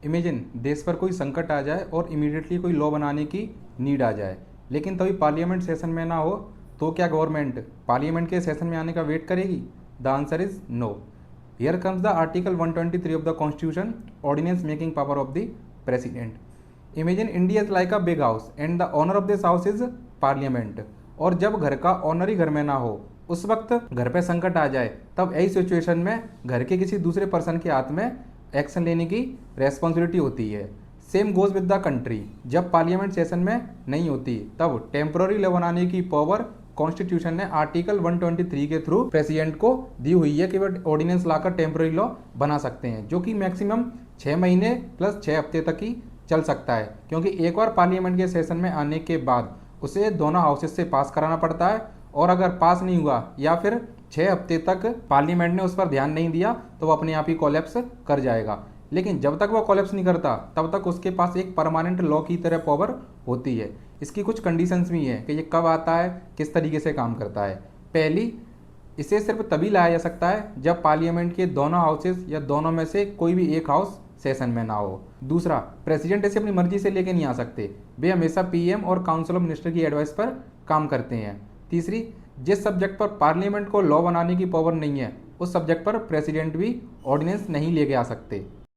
Imagine देश पर कोई संकट आ जाए और इमीडिएटली कोई लॉ बनाने की नीड आ जाए, लेकिन तभी पार्लियामेंट सेशन में ना हो, तो क्या गवर्नमेंट पार्लियामेंट के सेशन में आने का वेट करेगी? The answer is no. Here comes the article 123 of the constitution, ordinance making power of the president. Imagine India is like a big house and the owner of this house is parliament. और जब घर का owner ही घर में ना हो, उस वक्त घर पे संकट आ जाए, तब ऐसी सिचुएशन में घर के किसी दूसरे पर्सन के हाथ में एक्शन लेने की रेस्पॉन्सिबिलिटी होती है। Same goes with the country. जब पार्लियामेंट सेशन में नहीं होती, तब टेम्पोररी लॉ बनाने की पावर कॉन्स्टिट्यूशन ने आर्टिकल 123 के थ्रू प्रेसिडेंट को दी हुई है कि वह ऑर्डिनेंस लाकर टेम्पोररी लॉ बना सकते हैं, जो कि मैक्सिमम 6 महीने प्लस 6 हफ्ते तक ही चल सकता है, क्योंकि एक बार पार्लियामेंट के सेशन में आने के बाद उसे दोनों हाउसेस से पास कराना पड़ता है, और अगर पास नहीं हुआ या फिर 6 हफ्ते तक पार्लियामेंट ने उस पर ध्यान नहीं दिया, तो वो अपने आप ही कोलैप्स कर जाएगा। लेकिन जब तक वो कोलैप्स नहीं करता, तब तक उसके पास एक परमानेंट लॉ की तरह पावर होती है। इसकी कुछ कंडीशंस भी हैं कि ये कब आता है, किस तरीके से काम करता है। पहली, इसे सिर्फ तभी लाया जा सकता है जब पार्लियामेंट के दोनों हाउसेस या दोनों में से कोई भी एक हाउस सेशन में ना हो। दूसरा, प्रेसिडेंट इसे अपनी मर्जी से लेके नहीं आ सकते, वे हमेशा पीएम और काउंसिल ऑफ मिनिस्टर की एडवाइस पर काम करते हैं। तीसरी, जिस सब्जेक्ट पर पार्लियामेंट को लॉ बनाने की पावर नहीं है, उस सब्जेक्ट पर प्रेसिडेंट भी ऑर्डिनेंस नहीं लेके आ सकते।